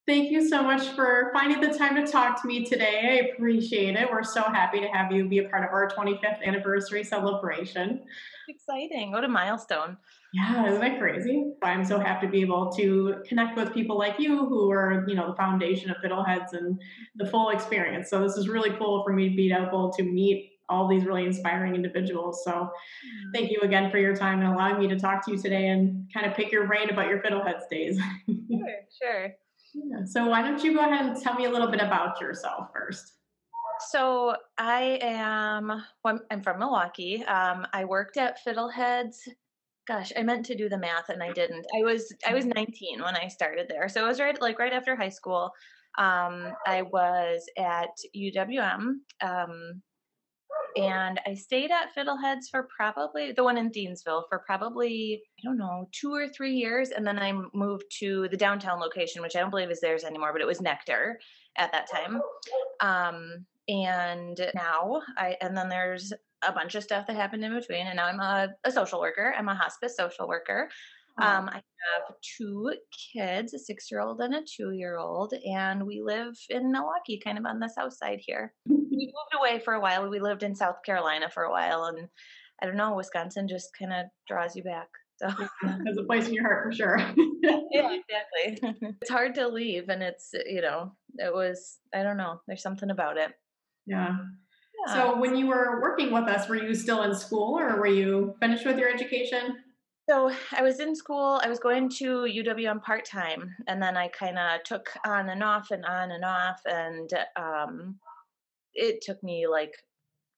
Thank you so much for finding the time to talk to me today. I appreciate it. We're so happy to have you be a part of our 25th anniversary celebration. Exciting. What a milestone. Yeah, isn't that crazy? I'm so happy to be able to connect with people like you who are, the foundation of Fiddleheads and the full experience. So this is really cool for me to be able to meet all these really inspiring individuals. So Mhm. thank you again for your time and allowing me to talk to you today and kind of pick your brain about your Fiddleheads days. Sure, sure. Yeah. So why don't you go ahead and tell me a little bit about yourself first? So I'm from Milwaukee. I worked at Fiddleheads. Gosh, I meant to do the math and I didn't. I was 19 when I started there. So it was right after high school. I was at UWM. And I stayed at Fiddleheads for probably the one in Thiensville for probably, I don't know, 2 or 3 years. And then I moved to the downtown location, which I don't believe is theirs anymore, but it was Nectar at that time. And then there's a bunch of stuff that happened in between. And now I'm a social worker. I'm a hospice social worker. Oh, I have two kids, a 6-year-old and a 2-year-old, and we live in Milwaukee, kind of on the south side here. We moved away for a while. We lived in South Carolina for a while, and I don't know, Wisconsin just kind of draws you back. So yeah, has a place in your heart for sure. yeah, exactly. It's hard to leave, and it was, I don't know, there's something about it. Yeah. Yeah. So when you were working with us, were you still in school or were you finished with your education? So I was in school. I was going to UWM part time, and then I kind of took on and off and on and off, and it took me like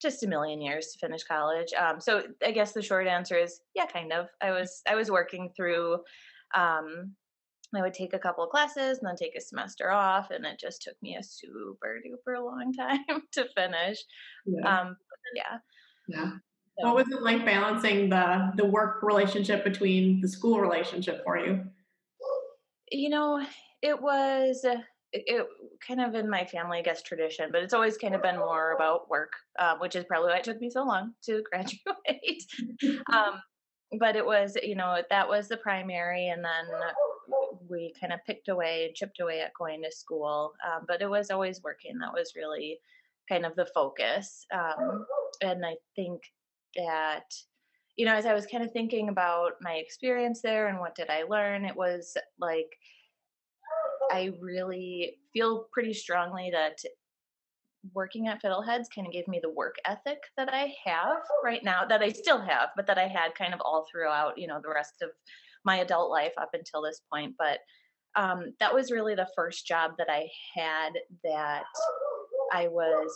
just a million years to finish college. So I guess the short answer is yeah, kind of. I was working through. Um, I would take a couple of classes and then take a semester off, and it just took me a super duper long time to finish. Yeah. Yeah. Yeah. What So was it like balancing the work relationship between the school relationship for you? you know, it was. It kind of in my family, I guess, tradition, but it's always kind of been more about work, which is probably why it took me so long to graduate. um, but it was, that was the primary, and then we kind of picked away and chipped away at going to school. But it was always working. That was really kind of the focus. And I think that, as I was kind of thinking about my experience there and what did I learn, it was like I really feel pretty strongly that working at Fiddleheads kind of gave me the work ethic that I have right now, that I still have, but that I had kind of all throughout, the rest of my adult life up until this point. But that was really the first job that I had that I was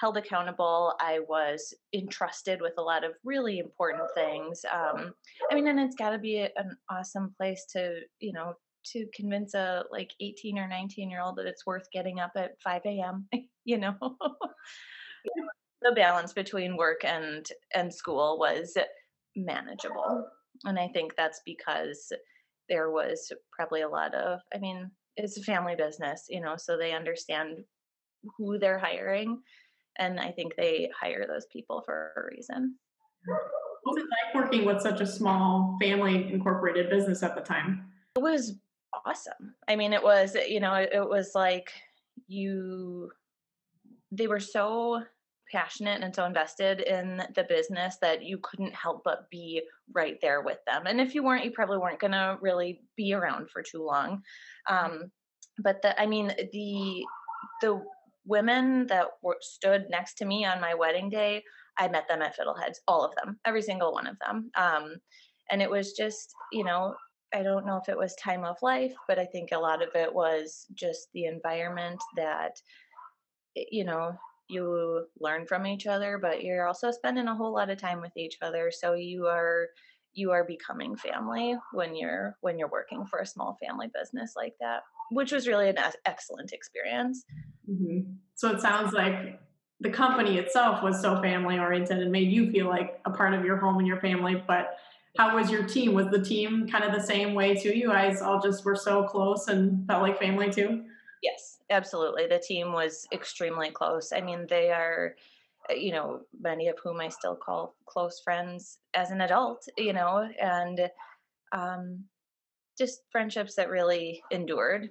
held accountable. I was entrusted with a lot of really important things. I mean, and it's got to be an awesome place to convince a like 18 or 19-year-old that it's worth getting up at 5 a.m. you know, the balance between work and school was manageable, and I think that's because there was probably a lot of. I mean, it's a family business, so they understand who they're hiring, and I think they hire those people for a reason. What was it like working with such a small family incorporated business at the time? It was awesome. I mean, it was like you they were so passionate and so invested in the business that you couldn't help but be right there with them. And if you weren't, you probably weren't going to really be around for too long. Um, but I mean, the women that stood next to me on my wedding day, I met them at Fiddleheads, all of them, every single one of them. And it was just, I don't know if it was time of life, but I think a lot of it was just the environment that you know you learn from each other, but you're also spending a whole lot of time with each other, so you are becoming family when you're working for a small family business like that, which was really an excellent experience. So it sounds like the company itself was so family oriented and made you feel like a part of your home and your family. But how was your team? Was the team kind of the same way too? You guys all just were so close and felt like family too? Yes, absolutely. The team was extremely close. I mean, they are, many of whom I still call close friends as an adult, and um, just friendships that really endured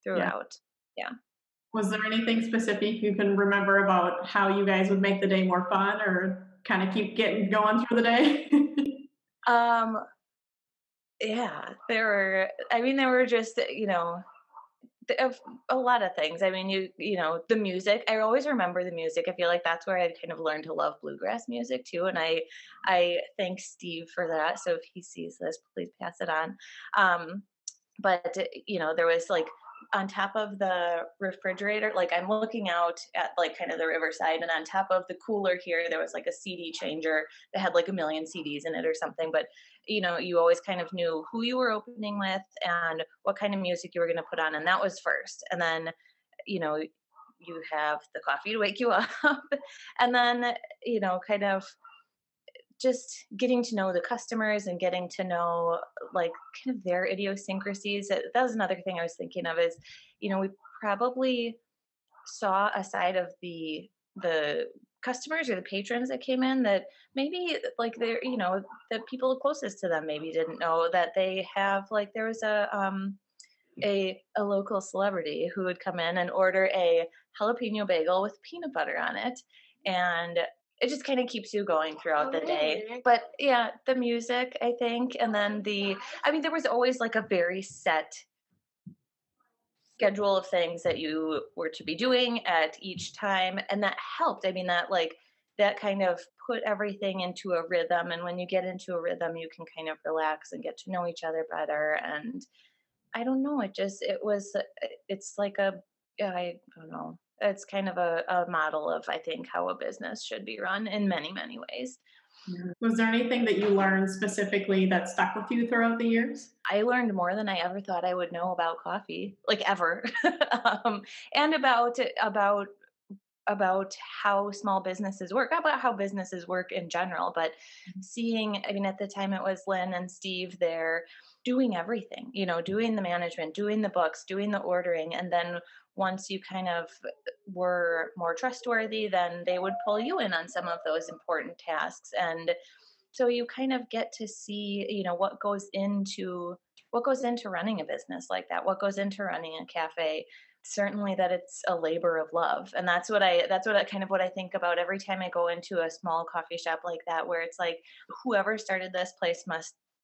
Yeah. throughout. Yeah. Was there anything specific you can remember about how you guys would make the day more fun or kind of keep getting going through the day? Um, yeah, there were just, of a lot of things. I mean, the music. I always remember the music. I feel like that's where I kind of learned to love bluegrass music too, and I thank Steve for that. So if he sees this, please pass it on. But there was like on top of the refrigerator, like I'm looking out at like kind of the riverside, and on top of the cooler here there was like a CD changer that had like a million CDs in it or something. But you always kind of knew who you were opening with and what kind of music you were going to put on, and that was first. And then you know you have the coffee to wake you up, and then kind of just getting to know the customers and getting to know like kind of their idiosyncrasies. That was another thing I was thinking of is, we probably saw a side of the customers or the patrons that came in that maybe like they're, the people closest to them maybe didn't know that they have like there was a local celebrity who would come in and order a jalapeno bagel with peanut butter on it. And it just kind of keeps you going throughout the day. But yeah, the music, I think. And then there was always like a very set schedule of things that you were to be doing at each time. And that helped. I mean, that kind of put everything into a rhythm. And when you get into a rhythm, you can kind of relax and get to know each other better. And I don't know. It's like I don't know. It's kind of a model of, I think, how a business should be run in many, many ways. Yeah. Was there anything that you learned specifically that stuck with you throughout the years? I learned more than I ever thought I would know about coffee, like ever, and about how small businesses work, about how businesses work in general. But seeing, I mean, at the time it was Lynn and Steve there doing everything, doing the management, doing the books, doing the ordering. And then once you kind of were more trustworthy, then they would pull you in on some of those important tasks. And so you kind of get to see, what goes into running a business like that, what goes into running a cafe. Certainly that it's a labor of love. And that's what I kind of what I think about every time I go into a small coffee shop like that, where it's like whoever started this place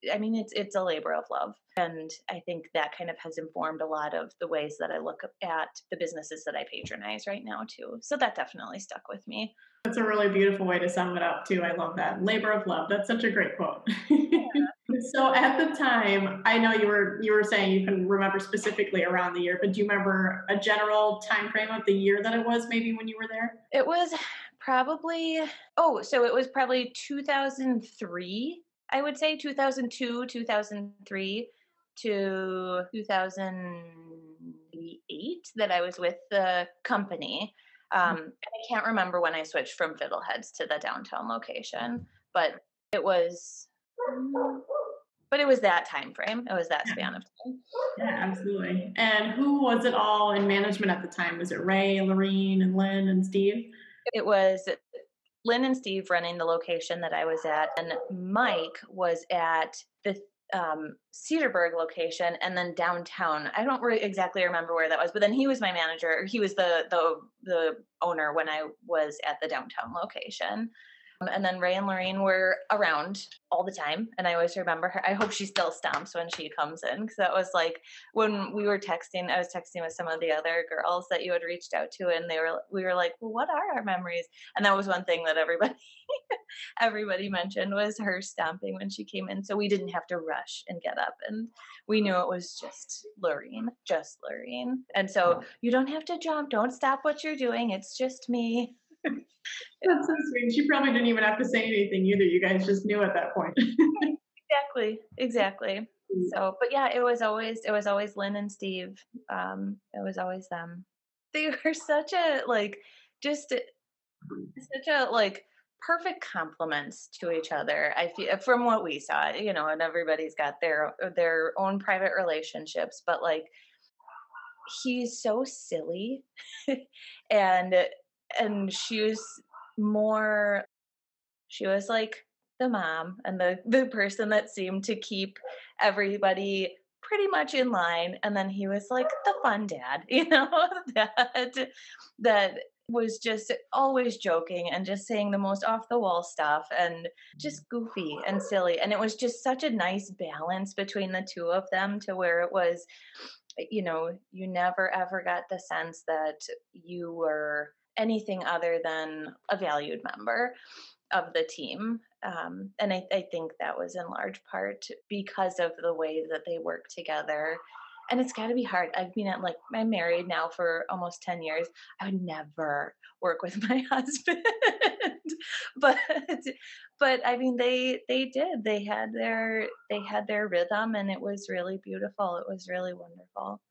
it's a labor of love. And I think that kind of has informed a lot of the ways that I look at the businesses that I patronize right now too. So that definitely stuck with me. That's a really beautiful way to sum it up, too. I love that. Labor of love. That's such a great quote. So at the time, I know you were saying you can remember specifically around the year, but do you remember a general time frame of the year that it was maybe when you were there? It was probably so it was probably 2003, I would say 2002, 2003 to 2008 that I was with the company. And I can't remember when I switched from Fiddleheads to the downtown location, but it was that time frame. It was that span of time. Yeah, absolutely. And who was it all in management at the time? Was it Ray, Lorene, and Lynn and Steve? It was Lynn and Steve running the location that I was at, and Mike was at the Cedarburg location, and then downtown. I don't exactly remember where that was, but then he was my manager. He was the owner when I was at the downtown location. And then Ray and Lorene were around all the time. And I always remember her. I hope she still stomps when she comes in. Because that was like when we were texting, I was texting with some of the other girls that you had reached out to. And we were like, well, what are our memories? And that was one thing that everybody mentioned was her stomping when she came in. So we didn't have to rush and get up. And we knew it was just Lorene. And so you don't have to jump. Don't stop what you're doing. It's just me. That's so sweet. She probably didn't even have to say anything either. You guys just knew at that point. Exactly. So, but yeah, it was always Lynn and Steve. It was always them. They were such a like perfect compliments to each other. I feel from what we saw, and everybody's got their own private relationships, but like he's so silly, and she was like the mom and the person that seemed to keep everybody pretty much in line. And then he was like the fun dad, that that was just always joking and just saying the most off the wall stuff and just goofy and silly. And it was just such a nice balance between the two of them to where it was, you never ever got the sense that you were anything other than a valued member of the team. And I think that was in large part because of the way that they work together. And it's got to be hard. I mean, I'm married now for almost 10 years. I would never work with my husband, but I mean, they did. They had their rhythm, and it was really beautiful. It was really wonderful.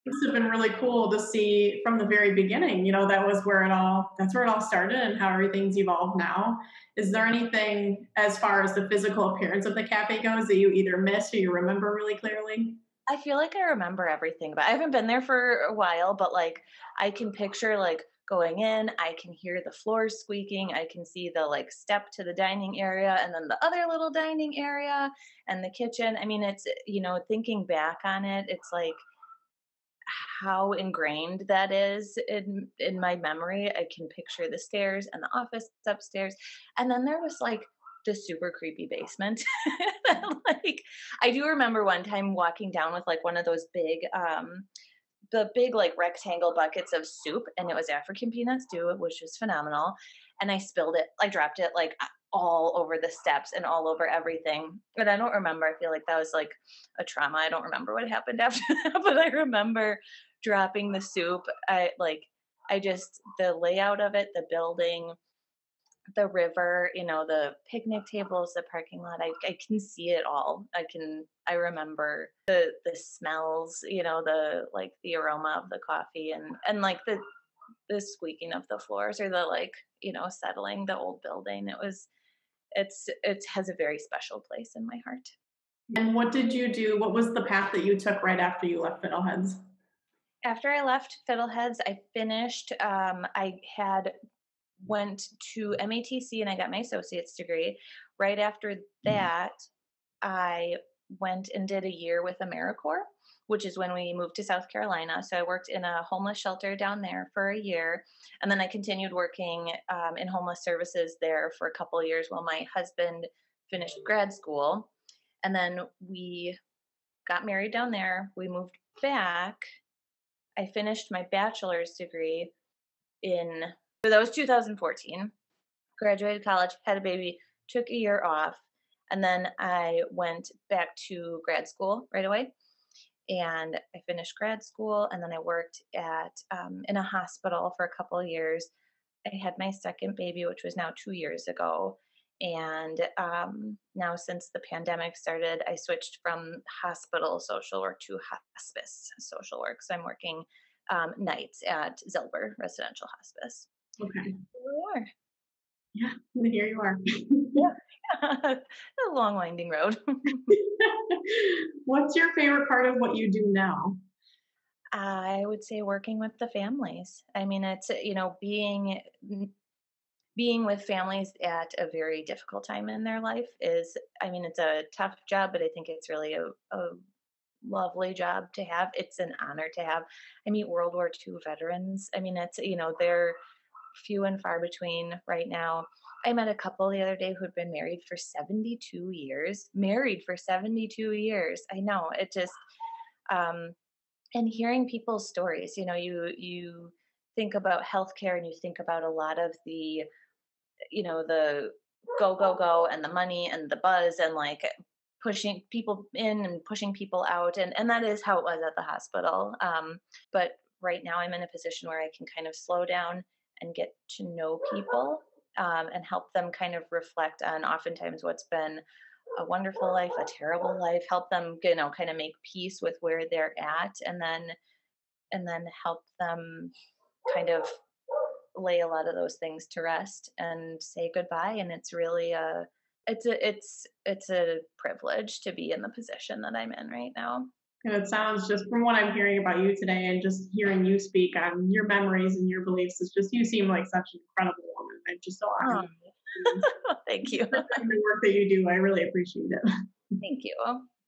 Must have been really cool to see from the very beginning. That's where it all started and how everything's evolved now. Is there anything as far as the physical appearance of the cafe goes that you either miss or you remember really clearly? I feel like I remember everything, but I haven't been there for a while, but like I can picture like going in, I can hear the floors squeaking, I can see the like step to the dining area and then the other little dining area and the kitchen. I mean, it's, thinking back on it, it's like how ingrained that is in my memory. I can picture the stairs and the office upstairs. And then there was like the super creepy basement. Like I do remember one time walking down with like one of those big like rectangle buckets of soup, and it was African peanut stew, which was phenomenal. And I spilled it, I dropped it like all over the steps and all over everything. And I don't remember. I feel like that was like a trauma. I don't remember what happened after that, but I remember dropping the soup. The layout of it, the building, the river, the picnic tables, the parking lot. I can see it all. I remember the smells, the aroma of the coffee and like the squeaking of the floors or the like, settling the old building. It has a very special place in my heart. And what did you do? What was the path that you took right after you left Fiddleheads? After I left Fiddleheads, I finished, I had went to MATC and I got my associate's degree. Right after that, I went and did a year with AmeriCorps, which is when we moved to South Carolina. So I worked in a homeless shelter down there for a year. And then I continued working in homeless services there for a couple of years while my husband finished grad school. And then we got married down there. We moved back. I finished my bachelor's degree so that was 2014. Graduated college, had a baby, took a year off, and then I went back to grad school right away. And I finished grad school, and then I worked in a hospital for a couple of years. I had my second baby, which was now 2 years ago. And now, since the pandemic started, I switched from hospital social work to hospice social work. So I'm working nights at Zilber Residential Hospice. Okay. Here we are. Yeah, here you are. Yeah. A long, winding road. What's your favorite part of what you do now? I would say working with the families. I mean, it's, being with families at a very difficult time in their life is, I mean, it's a tough job, but I think it's really a lovely job to have. It's an honor to have. I meet World War II veterans. I mean, they're few and far between right now. I met a couple the other day who'd been married for 72 years. Married for 72 years. I know, it just, and hearing people's stories, you think about healthcare and you think about a lot of the go, go, go and the money and the buzz and like pushing people in and pushing people out. And that is how it was at the hospital. But right now I'm in a position where I can kind of slow down and get to know people and help them kind of reflect on oftentimes what's been a wonderful life, a terrible life, help them, kind of make peace with where they're at and then help them kind of lay a lot of those things to rest and say goodbye. And it's really it's a privilege to be in the position that I'm in right now. And it sounds, just from what I'm hearing about you today and just hearing you speak on your memories and your beliefs, it's just, you seem like such an incredible woman. I'm just so honored. Thank you. The work that you do, I really appreciate it. Thank you.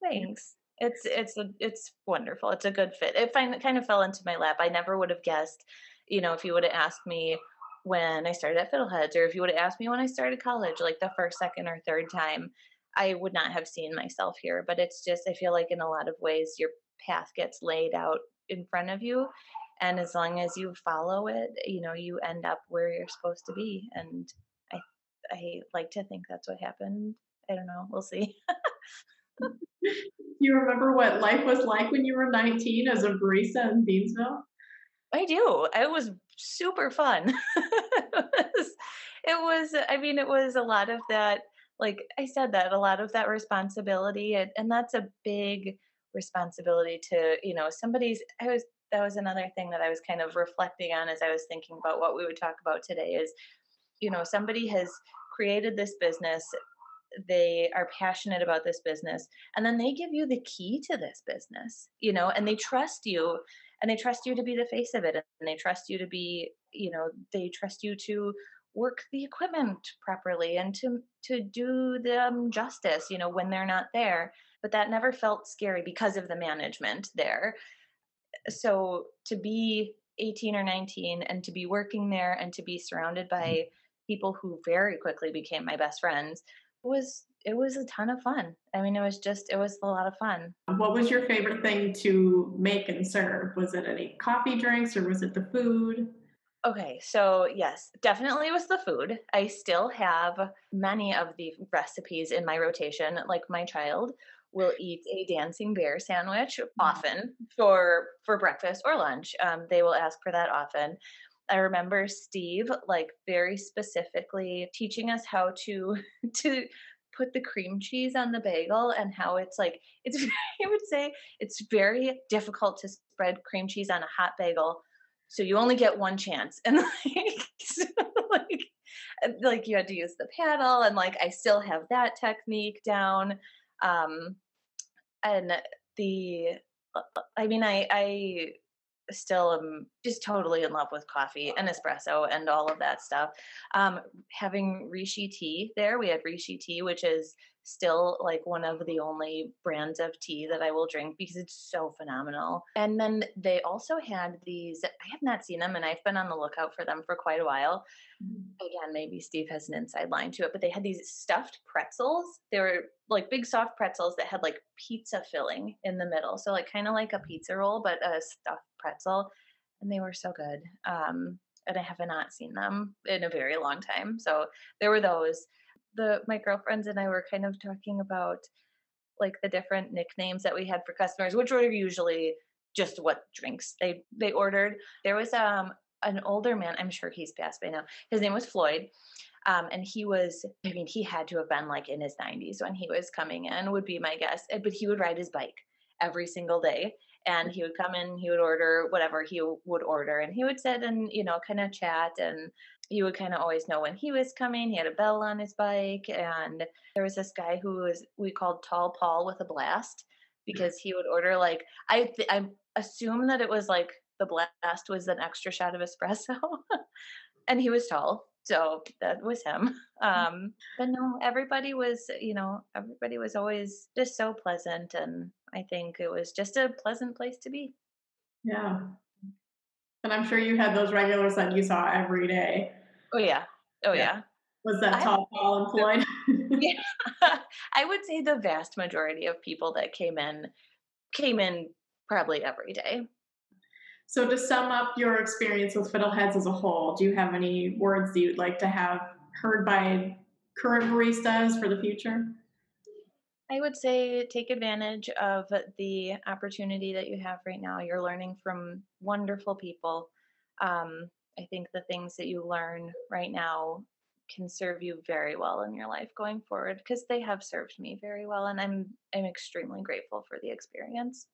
Thanks. It's wonderful. It's a good fit. It kind of fell into my lap. I never would have guessed, if you would have asked me when I started at Fiddleheads, or if you would have asked me when I started college, like the first, second, or third time, I would not have seen myself here. But it's just, I feel like in a lot of ways, your path gets laid out in front of you. And as long as you follow it, you end up where you're supposed to be. And I, I like to think that's what happened. I don't know. We'll see. Do you remember what life was like when you were 19 as a barista in Thiensville? I do. It was super fun. I mean, it was a lot of that, like I said, that a lot of that responsibility. And that's a big responsibility to, that was another thing that I was kind of reflecting on as I was thinking about what we would talk about today is, somebody has created this business, they are passionate about this business, and then they give you the key to this business, and they trust you, and they trust you to be the face of it, and they trust you to be, they trust you to work the equipment properly and to do them justice, when they're not there. But that never felt scary because of the management there. So to be 18 or 19 and to be working there and to be surrounded by people who very quickly became my best friends it was a ton of fun. I mean, it was a lot of fun. What was your favorite thing to make and serve? Was it any coffee drinks or was it the food? Okay, so yes, definitely was the food. I still have many of the recipes in my rotation. Like my child will eat a dancing bear sandwich often for breakfast or lunch. They will ask for that often. I remember Steve like very specifically teaching us how to to put the cream cheese on the bagel and how it's like it's I would say it's very difficult to spread cream cheese on a hot bagel, so you only get one chance. And like so like like you had to use the paddle, and like I still have that technique down. Um and the I mean I still am just totally in love with coffee and espresso and all of that stuff. Having Rishi tea there, we had Rishi tea, which is still like one of the only brands of tea that I will drink because it's so phenomenal. And then they also had these, I have not seen them and I've been on the lookout for them for quite a while. Again, maybe Steve has an inside line to it, but they had these stuffed pretzels. They were like big soft pretzels that had like pizza filling in the middle. So like kind of like a pizza roll, but a stuffed pretzel. And they were so good. And I have not seen them in a very long time. So there were those. My girlfriends and I were kind of talking about like the different nicknames that we had for customers, which were usually just what drinks they ordered. There was an older man, I'm sure he's passed by now. His name was Floyd. And he was, I mean, he had to have been like in his 90s when he was coming in, would be my guess. But he would ride his bike every single day. And he would come in, he would order whatever he would order, and he would sit and, kind of chat. And you would kind of always know when he was coming. He had a bell on his bike. And there was this guy we called Tall Paul with a blast because he would order like, I assume that it was like the blast was an extra shot of espresso. And he was tall. So that was him. But no, everybody was always just so pleasant. And I think it was just a pleasant place to be. Yeah. And I'm sure you had those regulars that you saw every day. Oh, yeah. Oh, Yeah. yeah. Was that I tall, Paul, and Floyd? yeah. I would say the vast majority of people that came in probably every day. So to sum up your experience with Fiddleheads as a whole, do you have any words that you'd like to have heard by current baristas for the future? I would say take advantage of the opportunity that you have right now. You're learning from wonderful people. I think the things that you learn right now can serve you very well in your life going forward because they have served me very well, and I'm extremely grateful for the experience.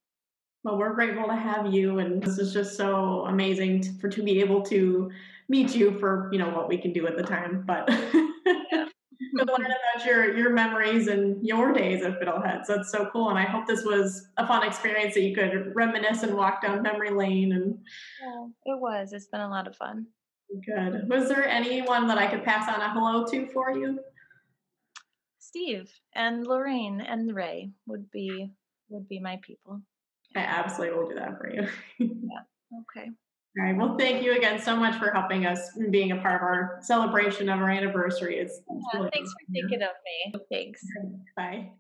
Well, we're grateful to have you, and this is just so amazing to be able to meet you for what we can do at the time, but to learn about your memories and your days at Fiddleheads. That's so cool, and I hope this was a fun experience that you could reminisce and walk down memory lane. And Yeah, it was. It's been a lot of fun. good. Was there anyone that I could pass on a hello to for you? Steve and Lorraine and Ray would be would be my people. I absolutely will do that for you. Yeah. Okay. All right. Well, thank you again so much for helping us and being a part of our celebration of our anniversary. It's Yeah. really Thanks for thinking of me. Thanks. awesome. Bye.